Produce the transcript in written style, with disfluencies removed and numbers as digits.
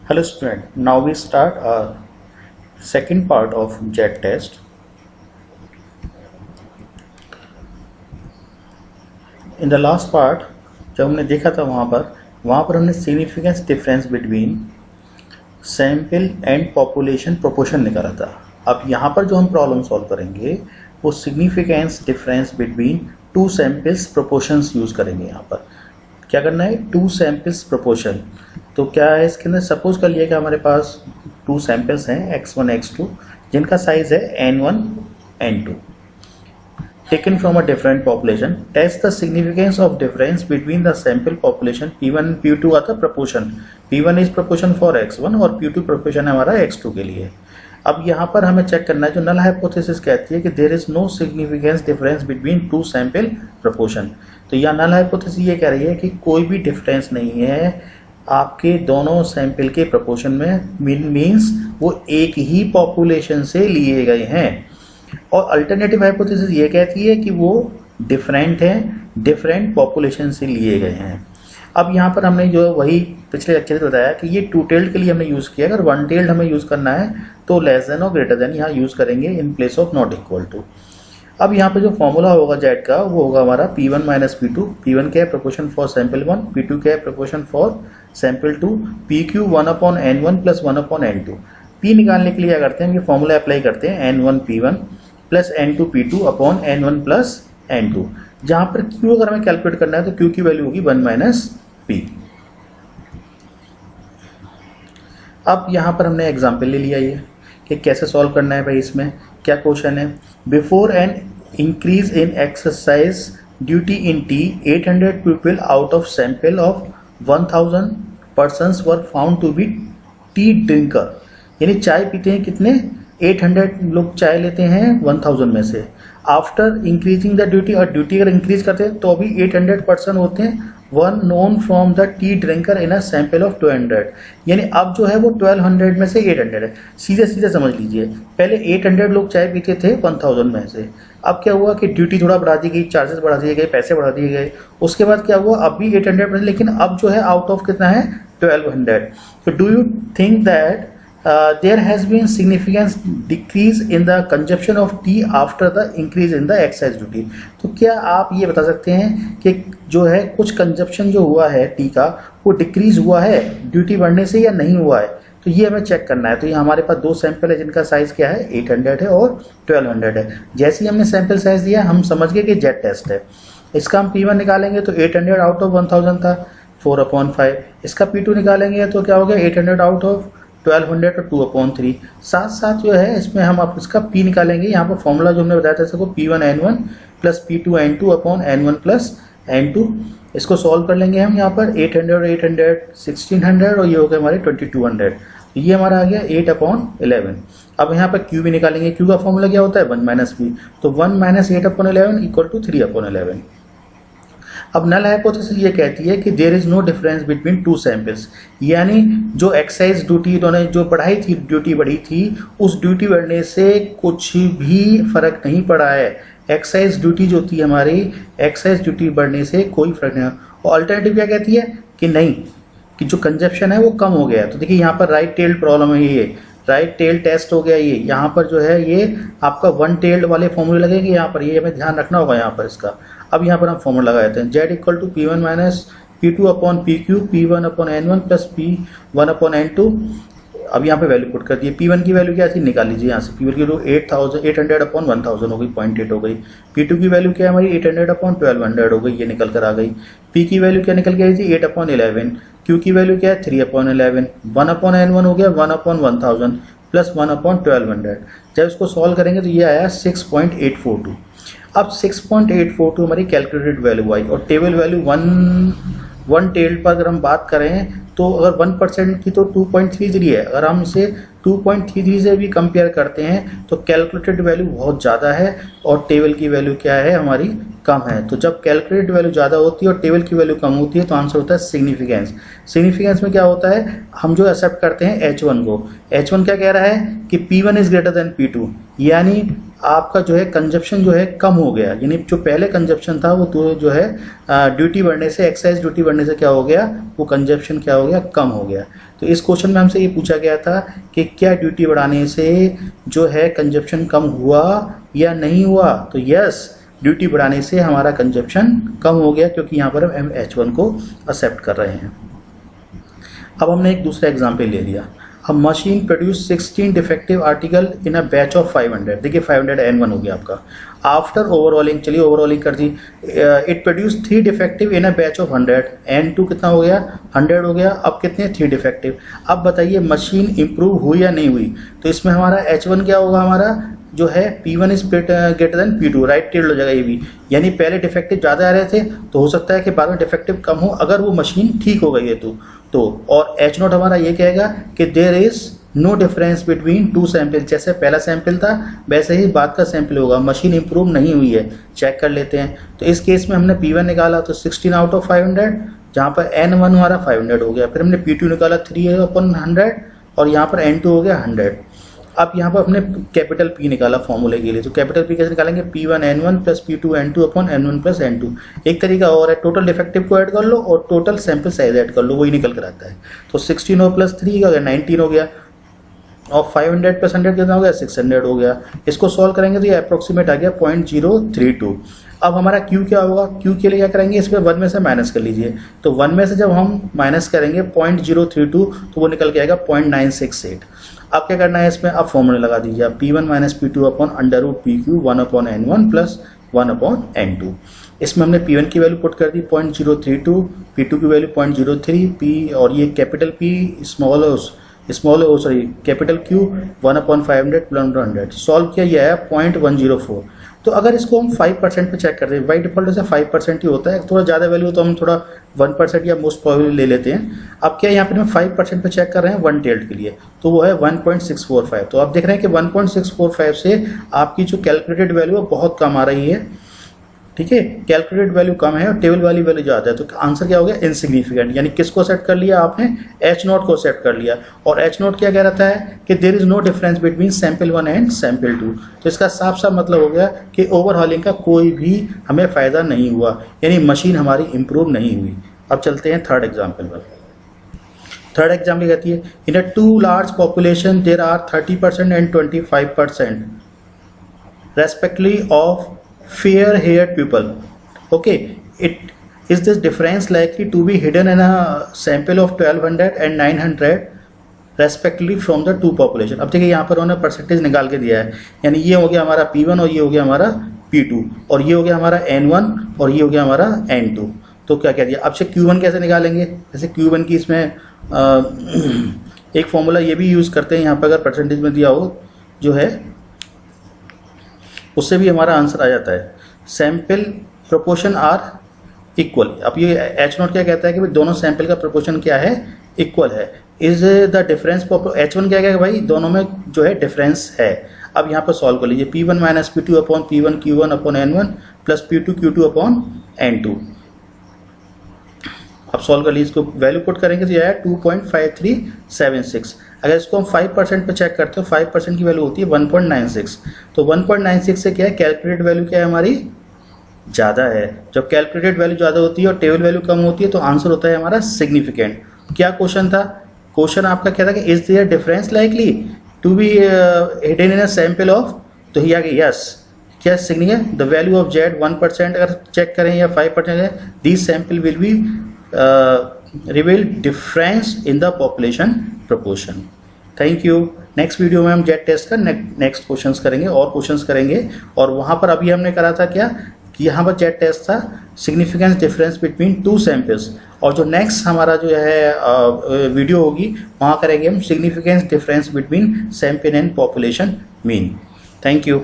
Hello student, now we start our second part of JET test. In the last part जब हमने देखा था वहाँ पर हमने significance difference between sample and population proportion निकाला था। अब यहाँ पर जो हम प्रॉब्लम सॉल्व करेंगे वो significance difference between two samples proportions use करेंगे। यहाँ पर क्या करना है, टू सैम्पल्स प्रोपोर्शन। तो क्या है इसके अंदर, सपोज कर लिया कि हमारे पास टू सैम्पल्स हैं x1 x2 जिनका साइज है n1 n2 taken from a different population. Test the significance of difference between the sample population p1 p2 आता proportion. p1 is proportion for x1 और p2 प्रोपोर्शन है हमारा x2 के लिए। अब यहाँ पर हमें चेक करना है, जो नल हाइपोथेसिस कहती है कि there is no significance difference between two sample proportion. तो यहाँ नल हाइपोथेसिस ये कह रही है कि कोई भी डिफरेंस नहीं है आपके दोनों सैंपल के प्रोपोर्शन में, मीन्स वो एक ही पॉपुलेशन से लिए गए हैं। और अल्टरनेटिव हाइपोथेसिस ये कहती है कि वो डिफरेंट हैं, डिफरेंट पॉपुलेशन से लिए गए हैं। अब यहाँ पर हमने जो वही पिछले लेक्चर में बताया कि ये टू टेल्ड के लिए हमने यूज़ किया, अगर वन टेल्ड हमें यूज़ करना है तो लेस देन और ग्रेटर देन यहाँ यूज़ करेंगे in place of not equal to. अब यहाँ पे जो फॉर्मूला होगा जेड का वो होगा हमारा P1 माइनस P2। P1 क्या है प्रोपोर्शन फॉर सैंपल 1, P2 क्या है proportion for sample 2, PQ 1/n1 plus 1/n2। P निकालने के लिए क्या करते हैं, ये फॉर्मूला अप्लाई करते हैं n1 P1 plus n2 P2 upon n1 plus n2। जहाँ पर Q अगर हमें कैलकुलेट करना है तो Q की वैल्यू होगी 1 माइनस P। अब यहाँ पर हमने एग्जाम्पल ले लिया ये कि कैसे सॉल्व करना है भाई। इसमें क्या क्वेश्चन है, before an increase in exercise duty in tea 800 people out of sample of 1000 persons were found to be tea drinker. यानी चाय पीते हैं कितने, 800 लोग चाय लेते हैं 1000 में से। आफ्टर इंक्रीजिंग द ड्यूटी, और ड्यूटी अगर इंक्रीज करते हैं तो अभी 800 पर्सन होते हैं, one known from the T drinker in a sample of 200। यानी अब जो है वो 1200 में से 800 है। सीधे सीधे समझ लीजिए, पहले 800 लोग चाय पीते थे 1000 में से। अब क्या हुआ कि ड्यूटी थोड़ा बढ़ा दी गई, चार्जेस बढ़ा दिए गए, पैसे बढ़ा दिए गए। उसके बाद क्या हुआ, अब भी 800 लेकिन अब जो है आउट ऑफ कितना है 1200। तो do you think that there has been significant decrease in the consumption of tea after the increase in the excise duty? तो क्या आप ये बता सकते हैं कि जो है कुछ कंजप्शन जो हुआ है टी का वो डिक्रीज हुआ है ड्यूटी बढ़ने से या नहीं हुआ है? तो ये हमें चेक करना है। तो ये हमारे पास दो सैंपल है जिनका साइज क्या है 800 है और 1200 है। जैसे ही हमने सैंपल साइज दिया हम समझ गए कि जेड टेस्ट है। इसका हम P1 निकालेंगे तो 800 आउट ऑफ 1000 था 4/5। इसका P2 निकालेंगे तो क्या हो गया 800 आउट ऑफ 1200 और 2/3। साथ साथ जो है इसमें हम आप इसका P निकालेंगे। यहाँ पर फॉर्मूला जो हमने बताया था इसको P1 n1 plus P2 n2 upon n1 plus n2। इसको सॉल्व कर लेंगे हम। यहाँ पर 800 और 800 1600 और ये हो गया हमारे 2200। ये हमारा आ गया 8/11। अब यहाँ पर Q भी निकालेंगे। Q का फॉर्मूला क्या होता है 1 माइनस P। तो 1 माइनस 8/11 इक्वल टू 3/11। अब नल हाइपोथेसिस ये कहती है कि there is no difference between two samples. यानी जो एक्साइज ड्यूटी इन्होंने जो बढ़ाई थी, ड्यूटी बढ़ी थी, उस ड्यूटी बढ़ने से कुछ भी फर्क नहीं पड़ा है। एक्साइज ड्यूटी जो थी हमारी, एक्साइज ड्यूटी बढ़ने से कोई फर्क नहीं। और अल्टरनेटिव क्या कहती है कि नहीं, कि जो कंजप्शन है वो कम हो गया है। तो देखिए यहाँ पर राइट टेल्ड प्रॉब्लम है, ये राइट टेल टेस्ट हो गया। ये यहाँ पर जो है ये आपका वन टेल्ड वाले फॉर्मूले लगेंगे यहाँ पर, ये हमें ध्यान रखना होगा यहाँ पर इसका। अब यहाँ पर हम फॉर्मूला लगा देते हैं, Z equal to P1 minus P2 upon PQ, P1 upon N1 plus P1 upon N2। अब यहाँ पे वैल्यू पुट कर दिए। P1 की वैल्यू क्या थी निकाल लीजिए यहाँ से। P1 की वैल्यू 800 अपॉन 1000 हो गई, 0.8 हो गई। P2 की वैल्यू क्या है हमारी 800 अपॉन 1200 हो गई, ये निकल कर आ गई। P की वैल्यू क्या निकल के आई थी 8/11। Q की वैल्यू क्या है 3/11। 1/n1 हो गया 1/1000 प्लस 1/1200। जब इसको सॉल्व करेंगे तो ये आया 6.842। अब 6.842 हमारी कैलकुलेटेड वैल्यू आई। और टेबल वैल्यू वन टेल्ड पर अगर हम बात करें तो अगर 1% की तो 2.33 है। अगर हम इसे 2.33 से भी कंपेयर करते हैं तो कैलकुलेटेड वैल्यू बहुत ज़्यादा है और टेबल की वैल्यू क्या है हमारी कम है। तो जब कैलकुलेटेड वैल्यू ज़्यादा होती है और टेबल की वैल्यू कम होती है तो आंसर होता है सिग्निफिकेंस। सिग्निफिकेंस में क्या होता है, हम जो एक्सेप्ट करते हैं H1 को। H1 क्या कह रहा है कि P1 is greater than P2, यानी आपका जो है कंजप्शन जो है कम हो गया, यानी जो पहले कंजप्शन था वो तो जो है ड्यूटी बढ़ने से, एक्साइज ड्यूटी बढ़ने से क्या हो गया, वो कंजप्शन क्या हो गया, कम हो गया। तो इस क्वेश्चन में हमसे ये पूछा गया था कि क्या ड्यूटी बढ़ाने से जो है कंजप्शन कम हुआ या नहीं हुआ। तो यस, ड्यूटी बढ़ाने से हमारा कंजप्शन कम हो गया, क्योंकि यहाँ पर हम H1 को एक्सेप्ट कर रहे हैं। अब हमने एक दूसरा एग्जाम्पल ले लिया। अ machine produce 16 defective article in a batch of 500। देखिए 500 N1 हो गया आपका। आफ्टर ओवरऑलिंग, चलिए ओवरऑलिंग कर दी, it produce 3 defective in a batch of 100। N2 कितना हो गया, 100 हो गया। अब कितने, 3 डिफेक्टिव। अब बताइए मशीन इंप्रूव हुई या नहीं हुई। तो इसमें हमारा H1 क्या होगा, हमारा जो है P1 is greater than P2, right tailed हो जाएगा ये भी। यानी पहले डिफेक्टिव ज़्यादा आ रहे थे तो हो सकता है कि बाद में डिफेक्टिव कम हो अगर वो मशीन ठीक हो गई है तो और H0 हमारा ये कहेगा कि there is no difference between two sample. जैसे पहला सैंपल था वैसे ही बाद का सैंपल होगा, मशीन इंप्रूव नहीं हुई है। चेक कर लेते हैं। तो इस केस में हमने P1 निकाला तो 16 आउट ऑफ 500, जहाँ पर N1 हमारा 500 हो गया। फिर हमने P2 निकाला 3/100 और यहाँ पर N2 हो गया 100। अब यहाँ पर हमने कैपिटल P निकाला फॉर्मूले के लिए। तो कैपिटल P कैसे निकालेंगे, P1 N1 plus P2 N2 upon N1 plus N2। एक तरीका और है, टोटल डिफेक्टिव को ऐड कर लो और टोटल सैंपल साइज ऐड कर लो, वही निकल कर आता है। तो 16 और प्लस 3 हो गया 19 हो गया, और 500 प्लस 100 कितना हो गया, 600 हो गया। इसको सॉल्व करेंगे तो ये अप्रोक्सीमेट आ गया 0.032। अब हमारा Q क्या होगा, Q के लिए क्या करेंगे, इसमें 1 में से माइनस कर लीजिए। तो 1 में से जब हम माइनस करेंगे 0.032 तो वो निकल के आएगा 0.968। अब क्या करना है, इसमें आप फॉर्मूला लगा दीजिए। आप P1 minus P2 upon √PQ 1/N1 plus 1/N2। इसमें हमने P1 की वैल्यू पुट कर दी 0.032, P2 की वैल्यू 0.03, P और ये capital P capital Q 1/500 plus 100। Solve किया, यह है 0.104। तो अगर इसको हम 5% पे चेक करते हैं, बाई डिफॉल्ट से 5% ही होता है, थोड़ा ज़्यादा वैल्यू तो हम थोड़ा 1% या मोस्ट प्रोबेबली ले लेते हैं। अब क्या यहाँ पे हम 5% पे चेक कर रहे हैं वन टेल्ड के लिए, तो वो है 1.645। तो आप देख रहे हैं कि 1.645 से आपकी जो कैलकुलेटेड वैल्यू है बहुत कम आ रही है, ठीक है। कैलकुलेटेड वैल्यू कम है और टेबल वाली वैल्यू ज़्यादा है, तो आंसर क्या हो गया, इनसिग्निफिकेंट। यानी किसको सेट कर लिया आपने, H0 को सेट कर लिया। और H0 क्या कह रहा है कि there is no difference between sample 1 and sample 2। तो इसका साफ साफ मतलब हो गया कि ओवरहॉलिंग का कोई भी हमें फ़ायदा नहीं हुआ, यानी मशीन हमारी इंप्रूव नहीं हुई। अब चलते हैं थर्ड एग्जाम्पल पर। थर्ड एग्जाम्पल कहती है, in a too large population there are 30% and 25% respectively of fair haired people. Okay, is this difference likely to be hidden in a sample of 1200 and 900 respectively from the two population? अब देखिए यहाँ पर उन्होंने percentage निकाल के दिया है, यानी ये हो गया हमारा P1 और ये हो गया हमारा P2 और ये हो गया हमारा N1 और ये हो गया हमारा N2। तो क्या कह दिया, अब से Q1 कैसे निकालेंगे, जैसे Q1 की इसमें एक फॉर्मूला ये भी यूज़ करते हैं यहाँ पर, अगर परसेंटेज में दिया हो जो है उससे भी हमारा आंसर आ जाता है। Sample proportion are equal. अब ये H0 क्या कहता है कि भाई दोनों सैंपल का प्रोपोर्शन क्या है, इक्वल है। इज द डिफरेंस, H1 क्या कहेगा भाई दोनों में जो है डिफरेंस है। अब यहाँ पर सॉल्व कर लीजिए, P1 minus P2 upon P1 Q1 upon N1 plus P2 Q2 upon N2। अब सॉल्व कर लीजिए, इसको वैल्यू पुट करेंगे तो यह है 2.5376। अगर इसको हम 5% पे चेक करते हो, 5% की वैल्यू होती है 1.96। तो 1.96 से क्या है, कैलकुलेटेड वैल्यू क्या है हमारी, ज़्यादा है। जब कैलकुलेटेड वैल्यू ज़्यादा होती है और टेबल वैल्यू कम होती है तो आंसर होता है हमारा सिग्निफिकेंट। क्या क्वेश्चन था, क्वेश्चन आपका क्या था कि is there difference likely to be hidden in a sample of, तो ही आ गया यस। क्या significant, the value of Z 1% अगर चेक करें या 5% है, this sample will be reveal difference in the population proportion. Thank you. Next video में हम जेट टेस्ट का नेक्स्ट क्वेश्चंस करेंगे और क्वेश्चंस करेंगे। और वहाँ पर अभी हमने करा था क्या कि यहाँ पर जेट टेस्ट था significance difference between two samples, और जो नेक्स्ट हमारा जो है वीडियो होगी वहाँ करेंगे हम significance difference between sample and population mean. Thank you.